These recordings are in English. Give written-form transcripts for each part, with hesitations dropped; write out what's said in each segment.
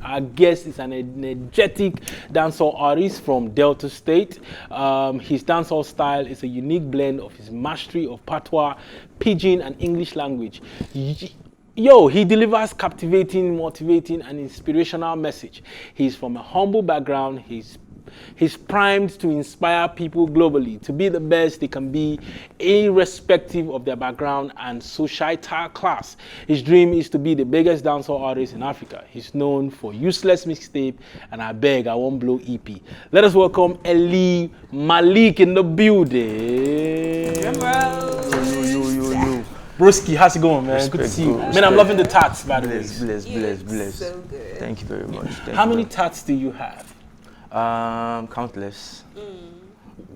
Our guest is an energetic dancehall artist from Delta State. His dancehall style is a unique blend of his mastery of patois, pidgin, and English language. Yo, he delivers captivating, motivating, and inspirational message. He's from a humble background. He's primed to inspire people globally to be the best they can be, irrespective of their background and societal class. His dream is to be the biggest dancehall artist in Africa. He's known for Useless Mixtape and I Beg I Won't Blow EP. Let us welcome Eli Marliq in the building. Broski, how's it going, man? Good to see you. Man, I'm loving the tats, by the way. Bless. So good. Thank you very much. How many tats do you have? Countless.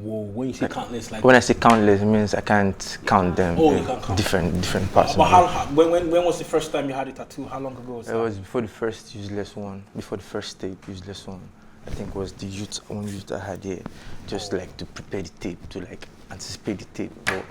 Whoa, when you say countless, like... When I say countless, it means I can't count them. Oh, you can't count. Different parts. But when was the first time you had a tattoo? How long ago was that? It was before the first Useless one, before the first tape, Useless one. I think it was the only youth I had here, just like to prepare the tape, to like anticipate the tape. But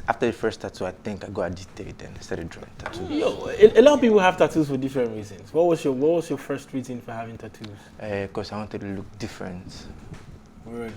after the first tattoo, I think I got addicted and started drawing tattoos. Yo, a lot of people have tattoos for different reasons. What was your first reason for having tattoos? Because I wanted to look different. Word.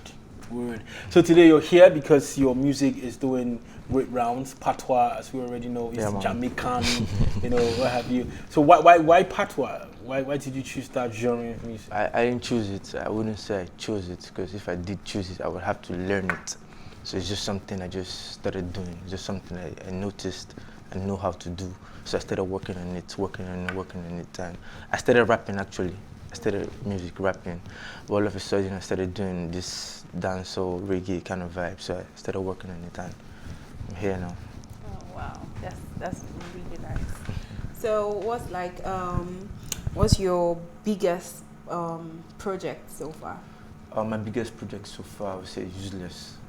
So today you're here because your music is doing great rounds. Patois, as we already know, is Jamaican, what have you. So why patois? Why did you choose that genre of music? I didn't choose it. I wouldn't say I chose it, because if I did choose it, I would have to learn it. So it's just something I just started doing. It's just something I noticed and know how to do. So I started working on it. And I started rapping, actually. I started music rapping. But all of a sudden, I started doing this dancehall, reggae kind of vibe. So I started working on it, and I'm here now. Oh, wow. That's really nice. So what's your biggest project so far? My biggest project so far, I would say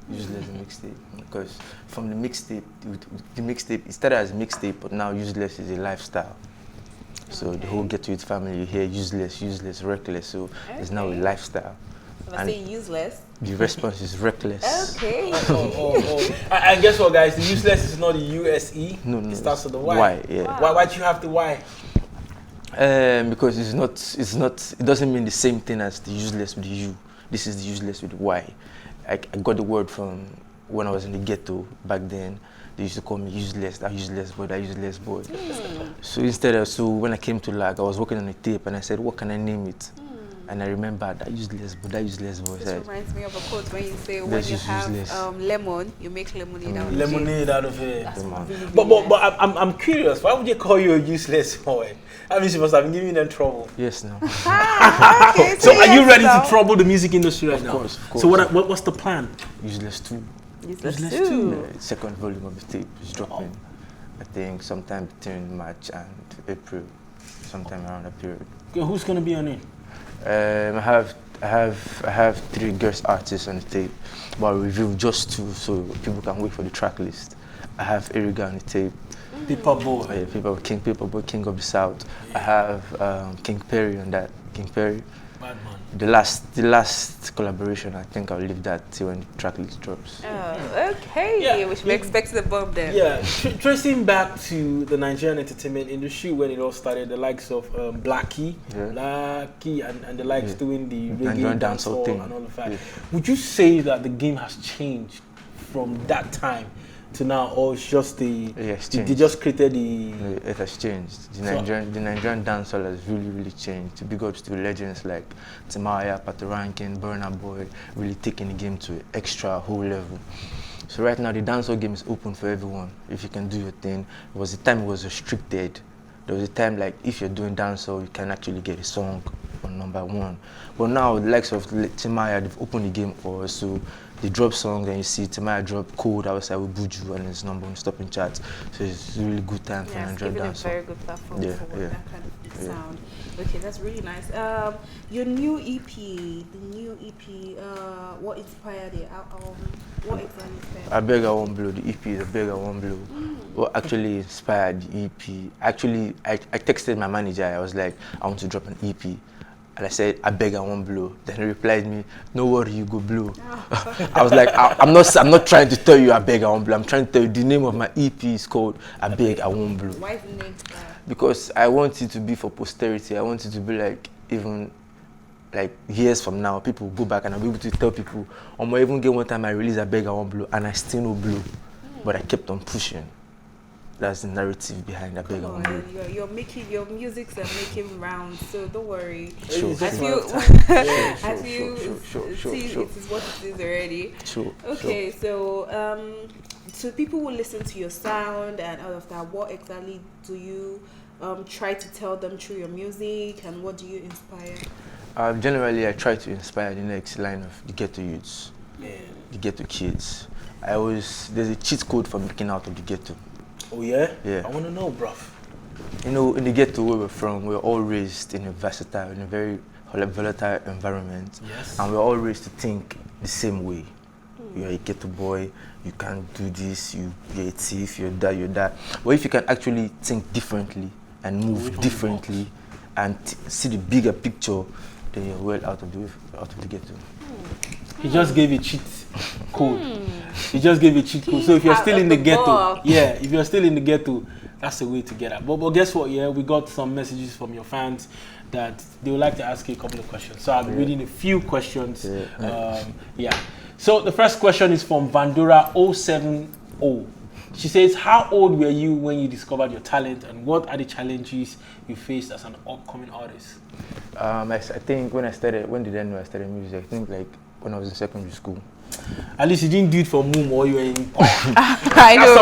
Useless mixtape, because from the mixtape, it started as a mixtape, but now Useless is a lifestyle. So the whole Get To It family, you hear useless, reckless, so it's now a lifestyle. When I say useless, the response is reckless. Okay. And guess what, guys? The useless is not the USE. No. It starts with the Y. Y, yeah. Wow. Why do you have the Y? Because it doesn't mean the same thing as the useless with the U. This is the useless with the Y. I got the word from when I was in the ghetto back then. They used to call me useless, that useless boy. So when I came to LAG, I was working on a tape and I said, what can I name it? And I remember that useless boy. This reminds me of a quote when you say, when you have lemon, you make lemonade out of it. Lemonade out of it. That's really But I'm curious, why would you call you a useless boy? That means you must have been giving them trouble. Yes, no. Okay, so are you ready to trouble the music industry right now? Of course. So what's the plan? Useless 2. Useless 2. Second volume of the tape is dropping. I think sometime between March and April, sometime around that period. Okay, who's gonna be on it? I have 3 guest artists on the tape, but I'll reveal just 2 so people can wait for the track list. I have Eriga on the tape. Paper Boy. King Paperboy, King of the South. Yeah. I have King Perry on that. King Perry. Bad man. The last collaboration, I think I'll leave that till when the track list drops. Oh, okay. Yeah, we should be expecting the bomb then. Yeah, tracing back to the Nigerian entertainment industry when it all started, the likes of Blackie and the likes doing the reggae dancehall and all of that. Yeah. Would you say that the game has changed from that time to now, or it's just they just created the... It has changed. The Nigerian dancehall has really changed. Big ups to legends like Timaya, Patorankin, Burna Boy, really taking the game to an extra whole level. So right now the dancehall game is open for everyone. If you can do your thing. It was a time it was restricted. There was a time like if you're doing dancehall, you can actually get a song on #1. But now the likes of Timaya, they've opened the game for us. So they drop songs and you see Timaya drop Code outside with Buju and his #1 stopping charts. So it's a really good time for Nigerian dancehall. It's a very good platform for that kind of sound. Okay, that's really nice. Your new EP, what inspired it? What exactly inspired it? I Beg I Won't Blow. The EP is I Beg I Won't Blow. What actually inspired the EP? Actually, I texted my manager. I was like, I want to drop an EP. And I said, I beg I won't blow. Then he replied me, no worry, you go blow. I was like, I'm not trying to tell you I beg I won't blow. I'm trying to tell you the name of my EP is called I Beg I Won't Blow. Why is the name? Because I want it to be for posterity. I want it to be like even like years from now, people will go back and I'll be able to tell people, or might even get one time I release a bag I won't blow, and I still no blow, but I kept on pushing. That's the narrative behind that bag I won't blow. You're making your musics are making rounds, so don't worry. Sure. I feel, Sure. it is what it is already. Sure. Okay, so to people who listen to your sound and all of that, what exactly do you try to tell them through your music, and what do you inspire? Generally, I try to inspire the next line of the ghetto youths, the ghetto kids. There's a cheat code for making out of the ghetto. Oh yeah? Yeah. I want to know, bruv. You know, in the ghetto where we're from, we're all raised in a very volatile environment. Yes. And we're all raised to think the same way. You're a ghetto boy, you can't do this, you're a thief, you're that. But if you can actually think differently and move differently and see the bigger picture, then you're well out of the ghetto. He just gave a cheat code. He just gave a cheat code. So if you're still in the ghetto, if you're still in the ghetto, that's the way to get out. But guess what? Yeah, we got some messages from your fans that they would like to ask you a couple of questions. So I'll be reading a few questions. So the first question is from Vandura070. She says, how old were you when you discovered your talent, and what are the challenges you faced as an upcoming artist? I think when did I know I started music? I think like when I was in secondary school. At least you didn't do it for mum or you were in I know,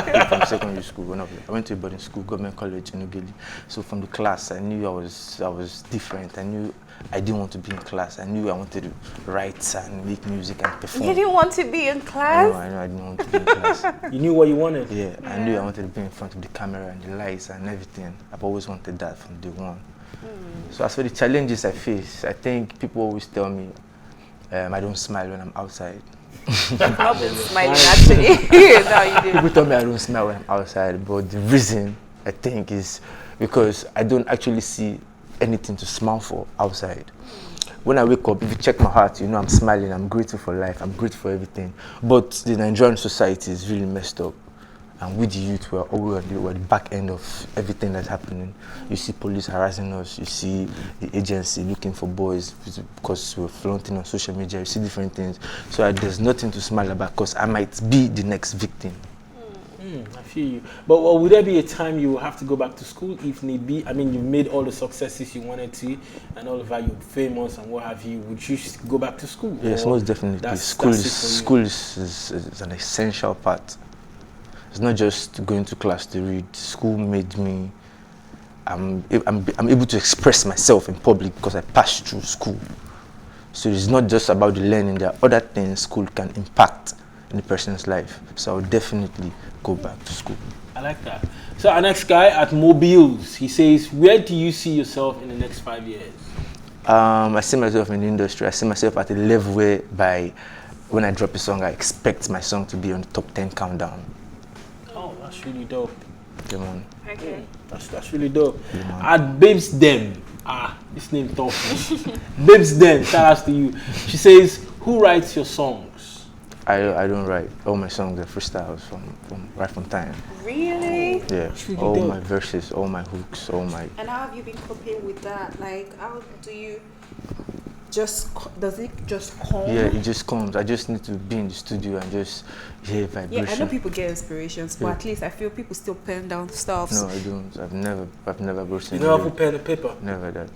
right? From secondary school, I went to a boarding school, government college in Ugili. So from the class, I knew I was different. I knew I didn't want to be in class. I knew I wanted to write and make music and perform. You didn't want to be in class? I know I didn't want to be in class. You knew what you wanted? Yeah, I knew I wanted to be in front of the camera and the lights and everything. I've always wanted that from day one. So as for the challenges I face, I think people always tell me I don't smile when I'm outside. You've not been smiling actually. No, you didn't. People tell me I don't smile when I'm outside, but the reason I think is because I don't actually see anything to smile for outside. When I wake up, if you check my heart, you know I'm smiling, I'm grateful for life, I'm grateful for everything. But the Nigerian society is really messed up. And with the youth, we're the back end of everything that's happening. You see police harassing us, you see the agency looking for boys because we're flaunting on social media, you see different things. So there's nothing to smile about because I might be the next victim. I feel you. But would there be a time you will have to go back to school if need be? I mean, you've made all the successes you wanted to, and all of that, you're famous and what have you. Would you go back to school? Yes, most definitely. School is an essential part. It's not just going to class to read. School made me, I'm able to express myself in public because I passed through school. So it's not just about the learning, there are other things school can impact in the person's life. So I'll definitely go back to school. I like that. So our next guy at Mobiles, he says, where do you see yourself in the next 5 years? I see myself in the industry. I see myself at a level where when I drop a song, I expect my song to be on the top 10 countdown. That's really dope. Come on. Okay. That's really dope. At Babes Dem, this name tough. Babes Dem, shout out to you. She says, who writes your songs? I don't write. All my songs are freestyles right from time. Really? Yeah. Really all dope. my verses, all my hooks, all my. And how have you been coping with that? Like, how do you does it just come? Yeah, it just comes. I just need to be in the studio and just hear vibration. Yeah, I know people get inspirations, but at least I feel people still pen down stuff. No, I don't. I've never written. You never put pen and paper? Never that.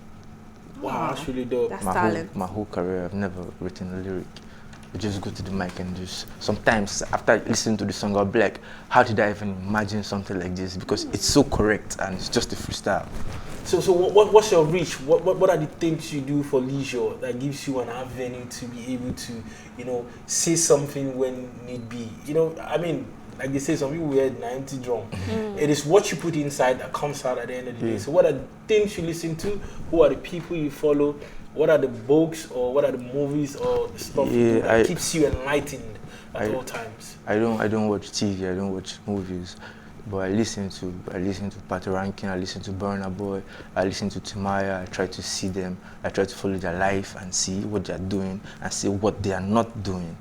Wow, that's really dope. That's talent. My whole career, I've never written a lyric. I just go to the mic and just, sometimes after listening to the song, I'll be like, how did I even imagine something like this? Because it's so correct and it's just a freestyle. So what's your reach? What are the things you do for leisure that gives you an avenue to be able to, say something when need be? I mean, like they say, some people wear an empty drum. It is what you put inside that comes out at the end of the day. So what are the things you listen to? Who are the people you follow? What are the books or what are the movies or the stuff that keeps you enlightened at all times? I don't watch TV. I don't watch movies. But I listen to PlusTvAfrica, I listen to Burna Boy, I listen to Timaya. I try to see them, I try to follow their life and see what they are doing and see what they are not doing.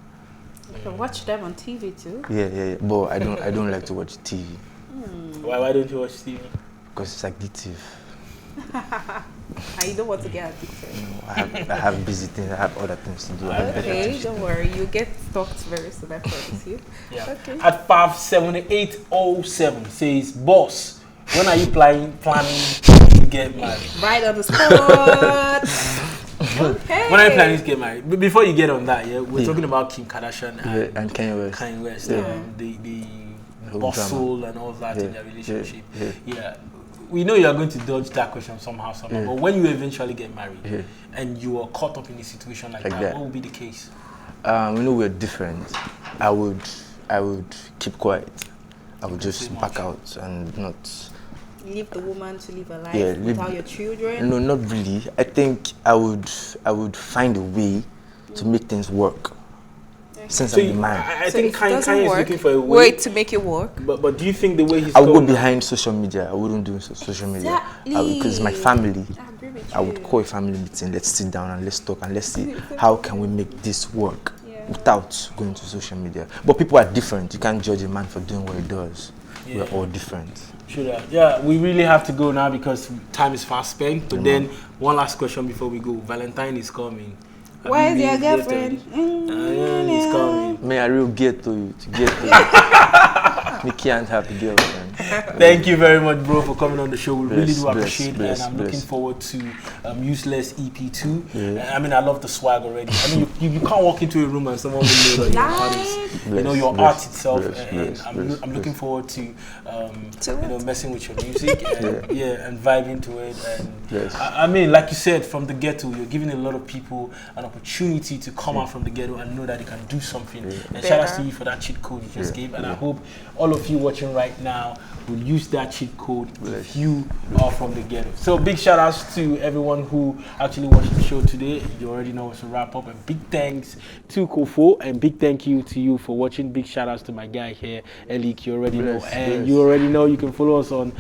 You can watch them on TV too. Yeah. But I don't like to watch TV. Why don't you watch TV? Because it's addictive. And you don't want to get addicted. I have busy things. I have other things to do. I have better Okay, things. don't worry. You get stalked very soon, I promise you. Yeah. Okay. At 57807 says, boss, when are you planning to get married? Right on the spot. Okay. When are you planning to get married? But before you get on that, we're talking about Kim Kardashian And Kanye West. Kanye West, Yeah. the whole bustle and all that in their Yeah, relationship. yeah. Yeah. We know you are going to dodge that question somehow, but when you eventually get married and you are caught up in a situation like that, what would be the case? We're different. I would keep quiet. I would just back out and not. Leave the woman to live a life Yeah, without your children. No, not really. I think I would find a way to make things work. Since So I'm the man. I think if it doesn't Kanye is work, looking for a way. wait to make it work. But do you think the way he's I would go going behind social media. I wouldn't do social media. Because my family, I agree with I you. would call a family meeting. Let's sit down and let's talk and let's see how can we make this work without going to social media. But people are different. You can't judge a man for doing what he does. We're all different. Sure. Yeah, we really have to go now because time is fast spent. But then one last question before we go. Valentine is coming. Where is your girlfriend? It's coming. May I real get to you to get to you. Me can't have a girlfriend. Thank you very much, bro, for coming on the show. We really do Bless, appreciate it, bless, and I'm bless. looking forward to Useless EP2. Yeah. I mean, I love the swag already. I mean, you can't walk into a room and someone will know that you're an artist. You know your art itself, and I'm looking forward to messing with your music and and vibing to it. And I mean, like you said, from the ghetto, you're giving a lot of people an opportunity to come out from the ghetto and know that they can do something. And shout out to you for that cheat code you just gave. And I hope all of you watching right now will use that cheat code if you are from the ghetto. So big shout outs to everyone who actually watched the show today. You already know it's a wrap up, and big thanks to Kofo, and big thank you to you for watching. Big shout outs to my guy here, Elik. You already know, and you already know you can follow us on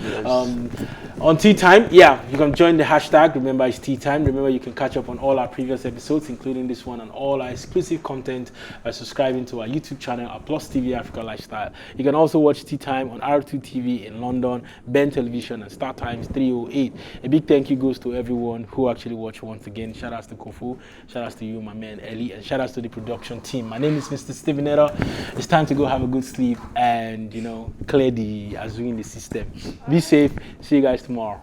TEATIME. Yeah, you can join the hashtag. Remember, it's TEATIME. Remember, you can catch up on all our previous episodes, including this one, and all our exclusive content by subscribing to our YouTube channel, our PlusTvAfrica Lifestyle. You can also watch TEATIME on R2 TV in London, Ben Television, and Star Times 308. A big thank you goes to everyone who actually watched once again. Shout outs to Kofu, shout outs to you, my man Eli, and shout outs to the production team. My name is Mr. Steven Eder. It's time to go have a good sleep and clear the Azul in the system. Be safe. See you guys tomorrow.